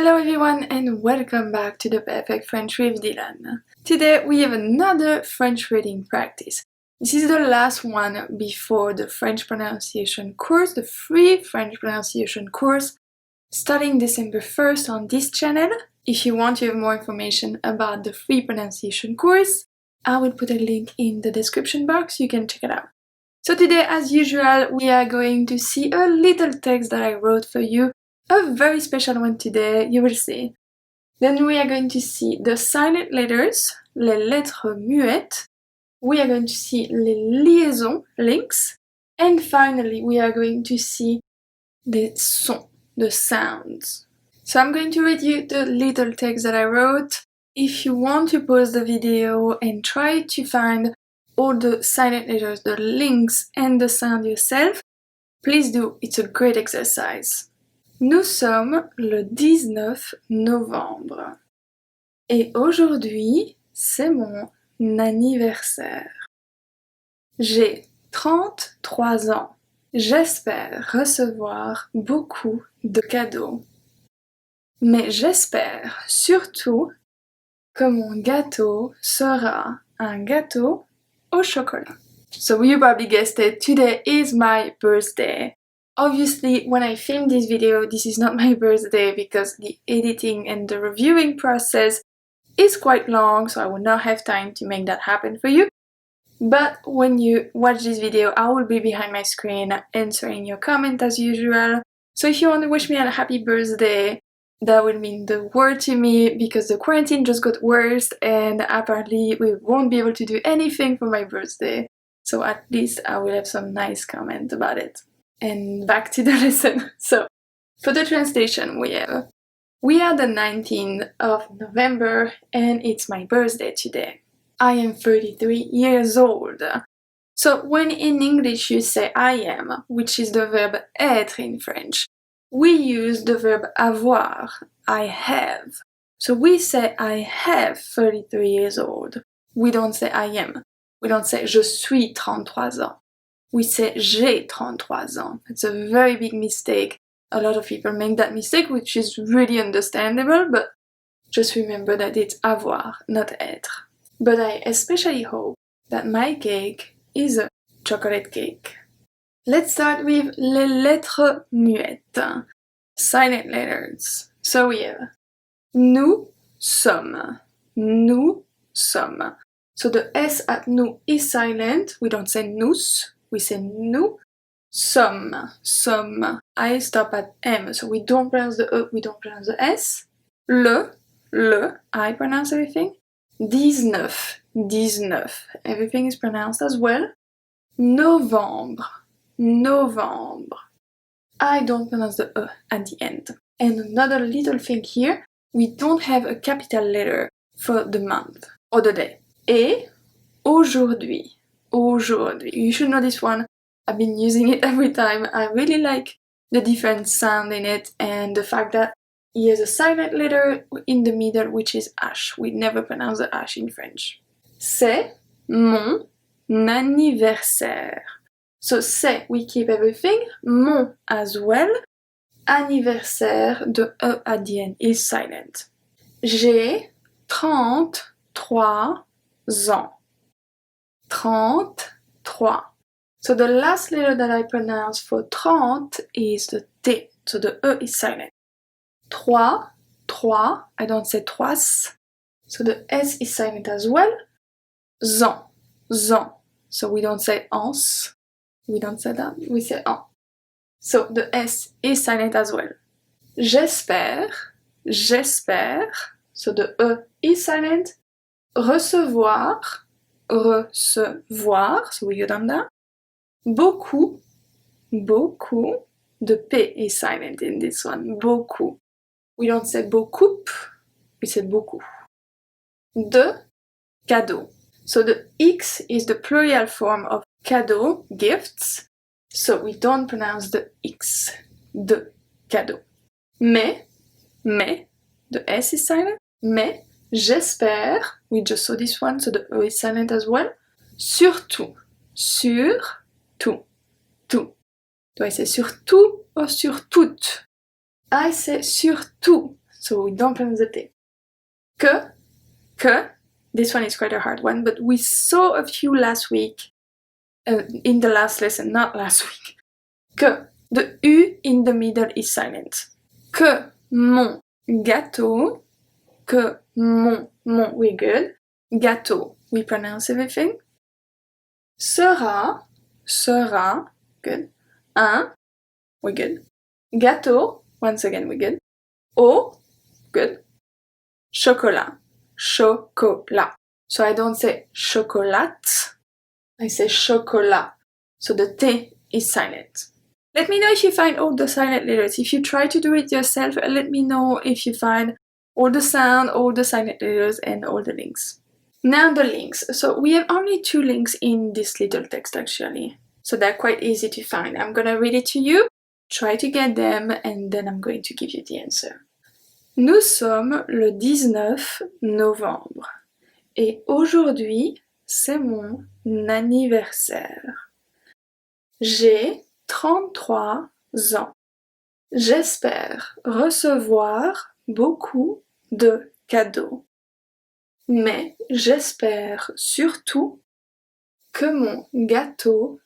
Hello everyone and welcome back to the Perfect French with Dylane. Today we have another French reading practice. This is the last one before the French pronunciation course, the free French pronunciation course, starting December 1st on this channel. If you want to have more information about the free pronunciation course, I will put a link in the description box, you can check it out. So today, as usual, we are going to see a little text that I wrote for you. A very special one today, you will see. Then we are going to see the silent letters, les lettres muettes. We are going to see les liaisons, links. And finally, we are going to see les sons, the sounds. So I'm going to read you the little text that I wrote. If you want to pause the video and try to find all the silent letters, the links and the sound yourself, please do, it's a great exercise. Nous sommes le 19 novembre et aujourd'hui, c'est mon anniversaire. J'ai 33 ans. J'espère recevoir beaucoup de cadeaux. Mais j'espère surtout que mon gâteau sera un gâteau au chocolat. So you probably guessed it, today is my birthday. Obviously, when I filmed this video, this is not my birthday because the editing and the reviewing process is quite long, so I will not have time to make that happen for you. But when you watch this video, I will be behind my screen answering your comment as usual. So if you want to wish me a happy birthday, that would mean the world to me because the quarantine just got worse and apparently we won't be able to do anything for my birthday. So at least I will have some nice comment about it. And back to the lesson. So, for the translation we are the 19th of November and it's my birthday today. I am 33 years old. So when in English you say I am, which is the verb être in French, we use the verb avoir, I have. So we say I have 33 years old. We don't say I am. We don't say je suis 33 ans. We say j'ai 33 ans. It's a very big mistake. A lot of people make that mistake, which is really understandable, but just remember that it's avoir, not être. But I especially hope that my cake is a chocolate cake. Let's start with les lettres muettes, silent letters. So we have nous sommes, nous sommes. So the S at nous is silent, we don't say nous. We say nous sommes. I stop at M, so we don't pronounce the E, we don't pronounce the S. Le, I pronounce everything. 19, everything is pronounced as well. Novembre. I don't pronounce the E at the end. And another little thing here, we don't have a capital letter for the month or the day. Et aujourd'hui. You should know this one. I've been using it every time. I really like the different sound in it and the fact that he has a silent letter in the middle, which is H. We never pronounce the H in French. C'est mon anniversaire. So c'est, we keep everything. Mon as well. Anniversaire, the E at the end is silent. J'ai 33 ans. 33. So the last letter that I pronounce for 30 is the T, so the E is silent. Trois, I don't say trois, so the S is silent as well. Zan, so we don't say ans, we don't say that, we say an. So the S is silent as well. J'espère, so the E is silent. Recevoir, so we go down there. Beaucoup, the P is silent in this one, beaucoup. We don't say beaucoup, we say beaucoup. De cadeau. So the X is the plural form of cadeau, gifts, so we don't pronounce the X, de cadeau. Mais, the S is silent, mais, j'espère, we just saw this one, so the E is silent as well. Surtout. Do I say surtout or sur toutes? I say surtout. so we don't pronounce the T. Que, this one is quite a hard one, but we saw a few last week, in the last lesson, not last week. Que, the U in the middle is silent. Que mon gâteau, que mon, we're good. Gâteau, we pronounce everything. Sera, good. Un, we're good. Gâteau, once again, we're good. Au, good. Chocolat, chocolat. So I don't say chocolat, I say chocolat. So the T is silent. Let me know if you find all the silent letters. If you try to do it yourself, let me know if you find all the sound, all the silent letters, and all the links. Now the links. So we have only 2 links in this little text actually. So they're quite easy to find. I'm gonna read it to you, try to get them, and then I'm going to give you the answer. Nous sommes le 19 novembre et aujourd'hui c'est mon anniversaire. J'ai 33 ans. J'espère recevoir beaucoup de cadeaux. Mais j'espère surtout que mon gâteau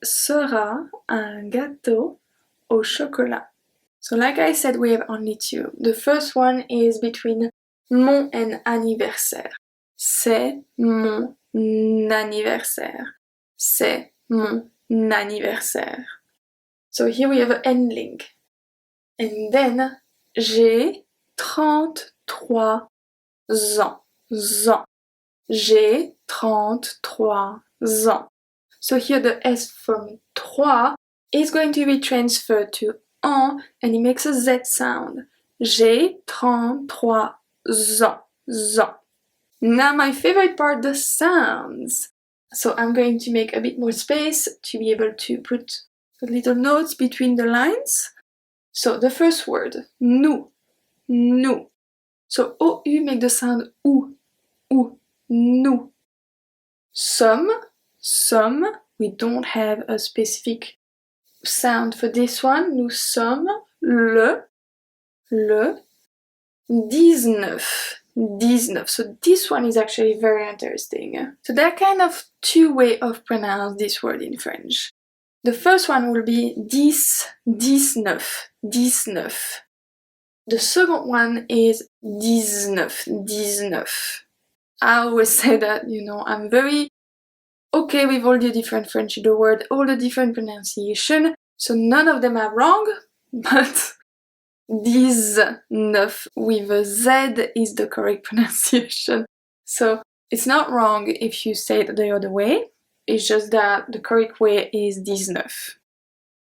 sera un gâteau au chocolat. So like I said, we have only 2. The first one is between mon and anniversaire. C'est mon anniversaire. C'est mon anniversaire. So here we have an end link. And then, j'ai 33 ans. J'ai 33 ans. So here the S from 3 is going to be transferred to en, and it makes a Z sound. J'ai 33 ans. Now my favorite part, the sounds. So I'm going to make a bit more space to be able to put little notes between the lines. So the first word, nous. So OU make the sound ou, nous. Some, we don't have a specific sound for this one. Nous sommes le 19. So this one is actually very interesting. So there are kind of 2 ways of pronounce this word in French. The first one will be 19. The second one is 19. I always say that, I'm very okay with all the different French word, all the different pronunciation, so none of them are wrong, but 19 with a Z is the correct pronunciation. So it's not wrong if you say it the other way, it's just that the correct way is 19,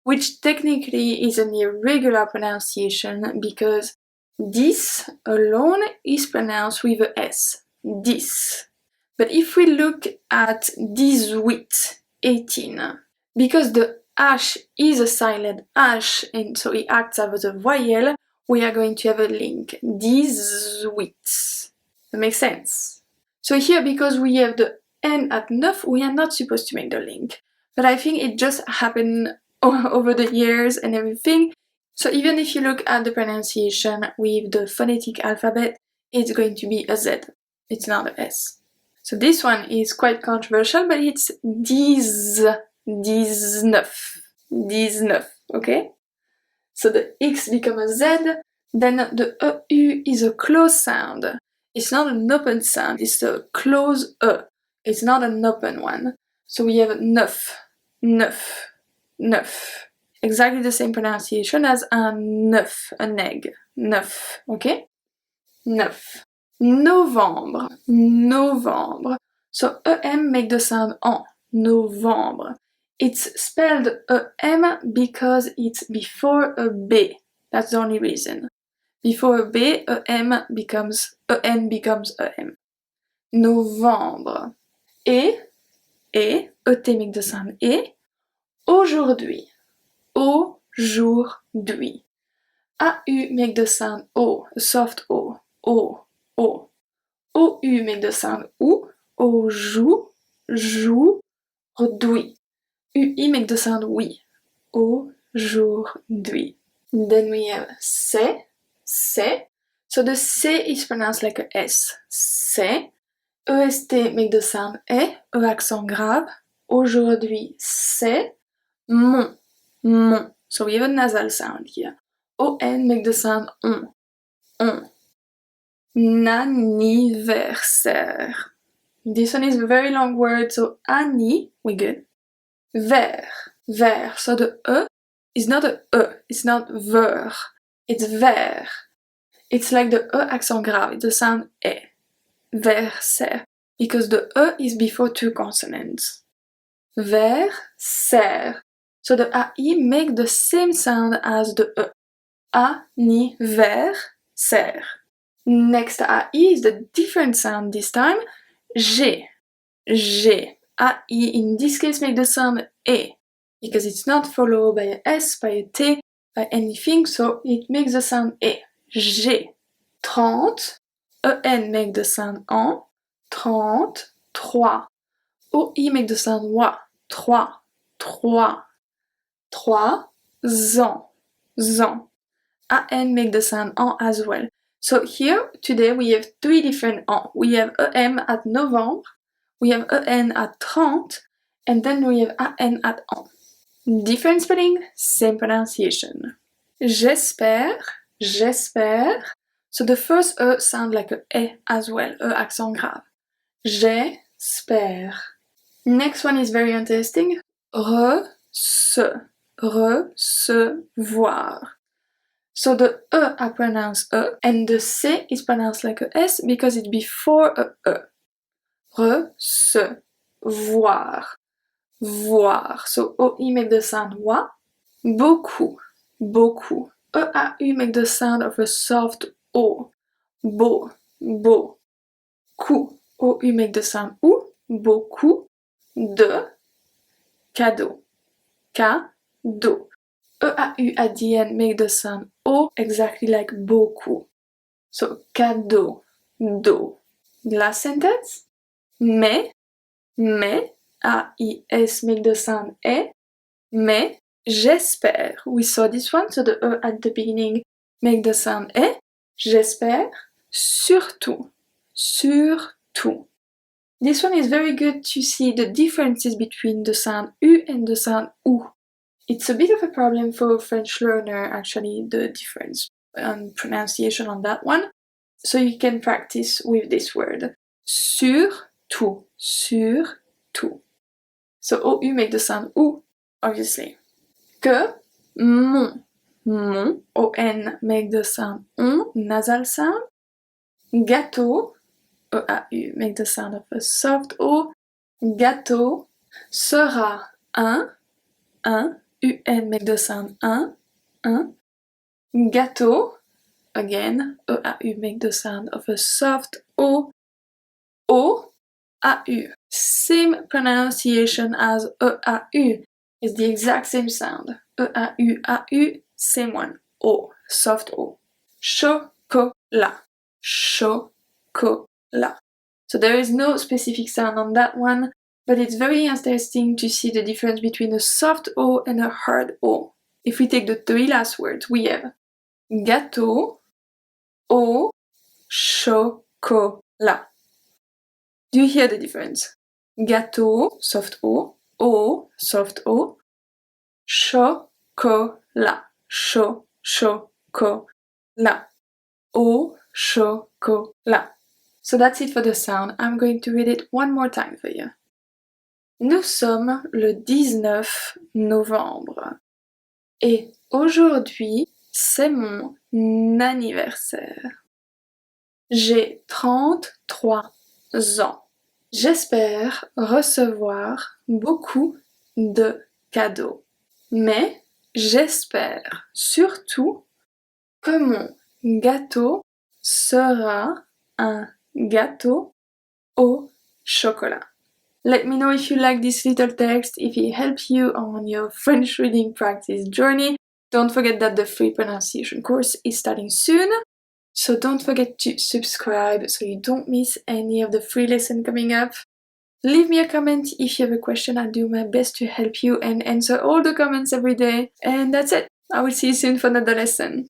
which technically is an irregular pronunciation because this alone is pronounced with a S, this. But if we look at 18, because the H is a silent H and so it acts as a voyelle, we are going to have a link, 18. That makes sense? So here, because we have the N at 9, we are not supposed to make the link. But I think it just happened over the years and everything. So even if you look at the pronunciation with the phonetic alphabet, it's going to be a Z. It's not a S. So this one is quite controversial, but it's 19, okay? So the X becomes a Z, then the EU is a closed sound. It's not an open sound, it's a closed E. It's not an open one. So we have neuf. Exactly the same pronunciation as un neuf, an egg. Neuf, okay? Neuf. Novembre. So EM make the sound en. Novembre. It's spelled EM because it's before a B. That's the only reason. Before a B, EN becomes EM. Novembre. Et, ET make the sound et. Aujourd'hui. Aujourd'hui. AU make the sound O, a soft O. OU make the sound OU. Aujourd'hui. UI make the sound oui. Aujourd'hui. Then we have c'est. So the C is pronounced like a S. C'est. EST make the sound E, E accent grave. Aujourd'hui, c'est mon. Mon. So we have a nasal sound here. ON make the sound on. On. Anniversaire. This one is a very long word, so anni, we good. Ver. Ver. So the E is not a E, it's not ver. It's ver. It's like the E accent grave, the sound E. Versaire. Because the E is before two consonants. Versaire. So the AI make the same sound as the E. Anniversaire. Next AI is the different sound this time. G. G. AI in this case make the sound E. Because it's not followed by a S, by a T, by anything, so it makes the sound E. G. 30. EN make the sound en. 33. OI make the sound wa. 3. 3. 3 ans. Ans. AN make the sound en as well. So here, today, we have three different en. We have EM at Novembre, we have EN at 30, and then we have AN at en. Different spelling, same pronunciation. J'espère, j'espère. So the first E sound like a E as well, E accent grave. J'espère. Next one is very interesting. Recevoir. So the E are pronounced E, and the C is pronounced like a S because it's before a E. Recevoir. Voir. So OI make the sound wa. Beaucoup. Beaucoup. EAU make the sound of a soft O. Beau. Beau. Coup. OU make the sound OU. Beaucoup. De. Cadeau. Cadeau. EAU at the end make the sound O, exactly like beaucoup. So, cadeau, do. Last sentence. Mais, AIS make the sound E. Mais, j'espère. We saw this one, so the E at the beginning make the sound E. J'espère. Surtout. Surtout. This one is very good to see the differences between the sound U and the sound OU. It's a bit of a problem for a French learner, actually, the difference and pronunciation on that one. So you can practice with this word. Surtout. Surtout. So OU make the sound OU, obviously. Que, mon. Mon. ON make the sound ON, nasal sound. Gâteau. EAU make the sound of a soft O. Gâteau. Sera un. UN make the sound un. Gâteau. Again, EAU make the sound of a soft O. O. AU. Same pronunciation as EAU. It's the exact same sound. EAU, AU, same one. O. Soft O. Chocolat. Chocolat. So there is no specific sound on that one, but it's very interesting to see the difference between a soft O and a hard O. If we take the three last words, we have gâteau, au chocolat. Do you hear the difference? Gâteau, soft O, au, soft O, chocolat, chocolat, au chocolat. So that's it for the sound. I'm going to read it one more time for you. Nous sommes le 19 novembre et aujourd'hui, c'est mon anniversaire. J'ai 33 ans. J'espère recevoir beaucoup de cadeaux. Mais j'espère surtout que mon gâteau sera un gâteau au chocolat. Let me know if you like this little text, if it helps you on your French reading practice journey. Don't forget that the free pronunciation course is starting soon. So don't forget to subscribe so you don't miss any of the free lessons coming up. Leave me a comment if you have a question. I'll do my best to help you and answer all the comments every day. And that's it. I will see you soon for another lesson.